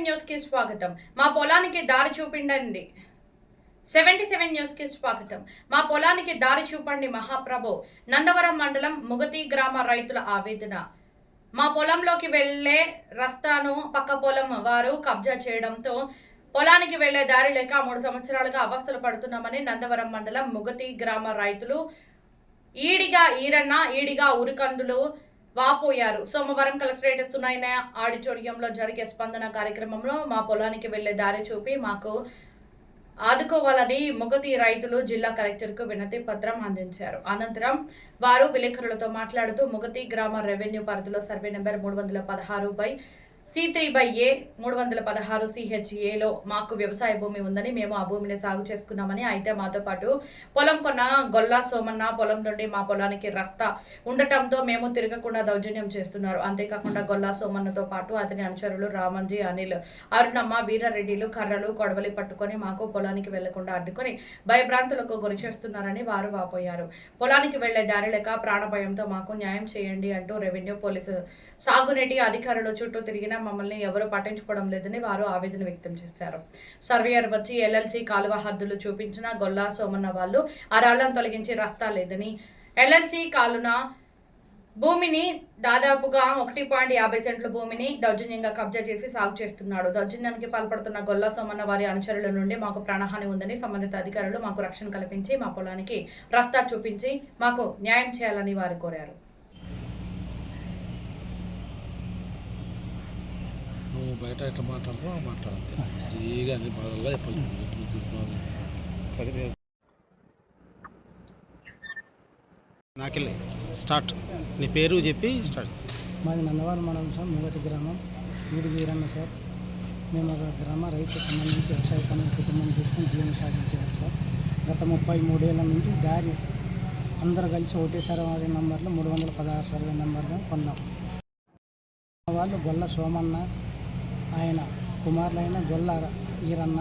News కి స్వాగతం. మా పొలానికి దారి చూపిండండి. 77 న్యూస్ కి స్వాగతం. మా పొలానికి దారి చూపండి మహాప్రభు. నందవరం మండలం ముగతి గ్రామ రైతుల ఆవేదన. మా పొలంలోకి వెళ్లే రస్తాను పక్క పొలం వారు కబ్జా చేయడంతో పొలానికి వెళ్లే దారి లేక 3 సంవత్సరాలుగా అవస్థలు పడుతున్నామని నందవరం మండలం ముగతి గ్రామ రైతులు ఈడిగా ఈరన్న ఈడిగా ఉరికందులు వాపోయారు. సోమవారం కలెక్టరేట్ సునైన ఆడిటోరియంలో జరిగే స్పందన కార్యక్రమంలో మా పొలానికి వెళ్లే దారి చూపి మాకు ఆదుకోవాలని ముగతి రైతులు జిల్లా కలెక్టర్కు వినతి పత్రం అందించారు. అనంతరం వారు విలేకరులతో మాట్లాడుతూ ముగతి గ్రామ రెవెన్యూ పరిధిలో సర్వే నెంబర్ 316/C3/A 316 CHAలో మాకు వ్యవసాయ భూమి ఉందని, మేము ఆ భూమిని సాగు చేసుకున్నామని, అయితే మాతో పాటు పొలం కొన్న గొల్లా సోమన్న పొలం నుండి మా పొలానికి రస్తా ఉండటంతో మేము తిరగకుండా దౌర్జన్యం చేస్తున్నారు. అంతేకాకుండా గొల్లా సోమన్నతో పాటు అతని అనుచరులు రామంజీ, అనిల్, అరుణమ్మ, వీరారెడ్డిలు కర్రలు కొడవలి పట్టుకొని మాకు పొలానికి వెళ్లకుండా అడ్డుకొని భయభ్రాంతులకు గురి చేస్తున్నారని వారు వాపోయారు. పొలానికి వెళ్లే దారి లేక ప్రాణభయంతో మాకు న్యాయం చేయండి అంటూ రెవెన్యూ, పోలీసు, సాగునీటి అధికారులు చుట్టూ తిరిగినా మమ్మల్ని ఎవరూ పట్టించుకోవడం లేదని వారు ఆవేదన వ్యక్తం చేశారు. సర్వేయర్ వచ్చి LLC కాలువ హద్దులు చూపించిన గొల్లా సోమన్న వాళ్ళు ఆ రాళ్లను తొలగించి రస్తా లేదని, LLC కాలున భూమిని దాదాపుగా 1.50 సెంట్ల భూమిని దౌర్జన్యంగా కబ్జా చేసి సాగు చేస్తున్నాడు. దౌర్జన్యానికి పాల్పడుతున్న గొల్లా సోమన్న వారి అనుచరుల నుండి మాకు ప్రాణహాని ఉందని, సంబంధిత అధికారులు మాకు రక్షణ కల్పించి మా పొలానికి రస్తా చూపించి మాకు న్యాయం చేయాలని వారు కోరారు. బయట ఎట్లా మాట్లాడతాం ఫ్రీగా అన్ని బాధలుగా చెప్పాలి. నాకెళ్ళి స్టార్ట్ నీ పేరు చెప్పి స్టార్ట్. మాది నందవరం మండలం సార్, ముగతి గ్రామం, వీడి వీరన్న సార్. మేము ఒక గ్రామ రైతు సంబంధించి వ్యవసాయ పనులు కుటుంబం తీసుకుని జీవనం సాగించాము సార్. గత 33 ఏళ్ళ నుండి దారి అందరూ కలిసి ఒకటే సర్వే నెంబర్లో 316 సర్వే నెంబర్లో కొన్నాం. వాళ్ళు గొల్ల సోమన్న, ఆయన కుమారులైన గొల్ల ఈరన్న,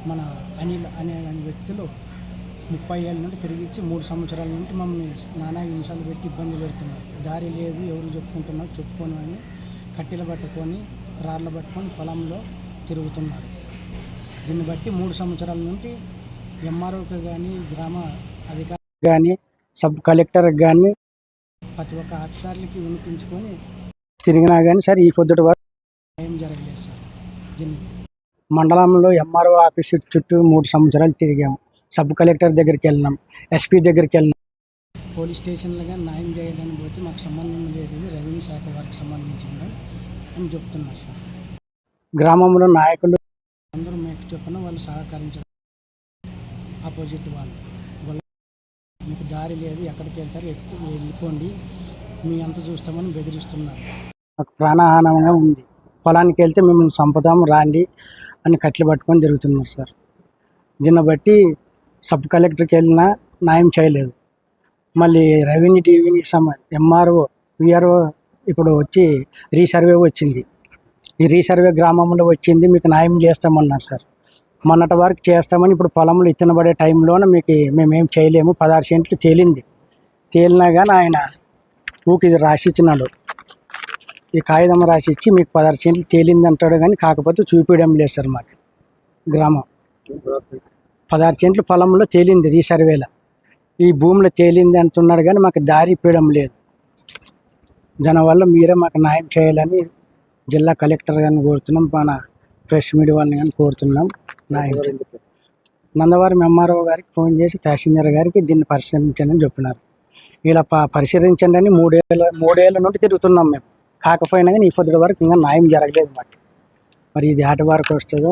మన అనిల్ అనే వ్యక్తులు 30 ఏళ్ళ నుండి తిరిగిచ్చి 3 సంవత్సరాల నుండి మమ్మల్ని నానా నిమిషాలు పెట్టి ఇబ్బంది పెడుతున్నారు. దారి లేదు, ఎవరు చెప్పుకుంటున్నారు చెప్పుకొని అని కట్టెలు పట్టుకొని రాళ్ళు పట్టుకొని పొలంలో తిరుగుతున్నారు. దీన్ని బట్టి 3 సంవత్సరాల నుండి MROకి కానీ, గ్రామ అధికారికి కానీ, సబ్ కలెక్టర్కి కానీ ప్రతి ఒక్క ఆఫీసర్లకి వినిపించుకొని తిరిగినా కానీ సార్ ఈ పొద్దుటి వరకు ఏం జరగలేదు సార్. దీన్ని మండలంలో MRO ఆఫీస్ చుట్టూ 3 సంవత్సరాలు తిరిగాము. సబ్ కలెక్టర్ దగ్గరికి వెళ్ళినాం, SP దగ్గరికి వెళ్ళినాం. పోలీస్ స్టేషన్లో కానీ న్యాయం చేయాలని పోతే మాకు సంబంధం లేదు, ఇది రెవెన్యూ శాఖ వారికి సంబంధించింది అని చెప్తున్నారు సార్. గ్రామంలో నాయకులు అందరూ మీకు చెప్పిన వాళ్ళు సహకరించారు. ఆపోజిట్ వాళ్ళు మీకు దారి లేదు, ఎక్కడికి వెళ్తారు, ఎక్కువ వెళ్ళిపోండి, మీ అంత చూస్తామని బెదిరిస్తున్నారు. మాకు ప్రాణహానంగా ఉంది. పొలానికి వెళ్తే మిమ్మల్ని చంపుతాము రాండి అని కట్లు పట్టుకొని తిరుగుతున్నారు సార్. దీన్ని బట్టి సబ్ కలెక్టర్కి వెళ్ళినా న్యాయం చేయలేదు. మళ్ళీ రెవెన్యూ టీవీకి MRO, VRO ఇప్పుడు వచ్చి రీసర్వే వచ్చింది. ఈ రీసర్వే గ్రామంలో వచ్చింది, మీకు న్యాయం చేస్తామన్నారు సార్. మొన్నటి వరకు చేస్తామని ఇప్పుడు పొలంలో ఇత్తనబడే టైంలోనే మీకు మేమేం చేయలేము, 16 సెంట్లు తేలినా కానీ ఆయన ఇది రాసిచ్చినాడు, ఈ కాగితం రాసిచ్చి మీకు 16 సెంట్లు తేలింది అంటాడు కానీ కాకపోతే చూపించడం లేదు సార్. మాకు గ్రామం 16 సెంట్లు పొలంలో తేలింది రీసర్వేలో, ఈ భూమిలో తేలింది అంటున్నాడు కానీ మాకు దారి ఇప్పడం లేదు. దానివల్ల మీరే మాకు న్యాయం చేయాలని జిల్లా కలెక్టర్ గారిని కోరుతున్నాం, మన ప్రెస్ మీడియా వాళ్ళని కానీ కోరుతున్నాం. న్యాయం నందవరం MRO గారికి ఫోన్ చేసి తహసీల్దార్ గారికి దీన్ని పరిశీలించండి అని చెప్పినారు. ఇలా పరిశీలించండి అని 3 ఏళ్ళ నుండి తిరుగుతున్నాం మేము. కాకపోయినా కానీ ఈ పొద్దు వరకు ఇంకా న్యాయం జరగలేదు మాకు. మరి ఇది ఆట వరకు వస్తుందో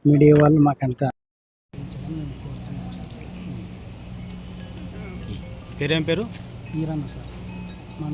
మీడియా వాళ్ళు మాకంతా. పేరేం పేరు? ఈరన్న సార్. మన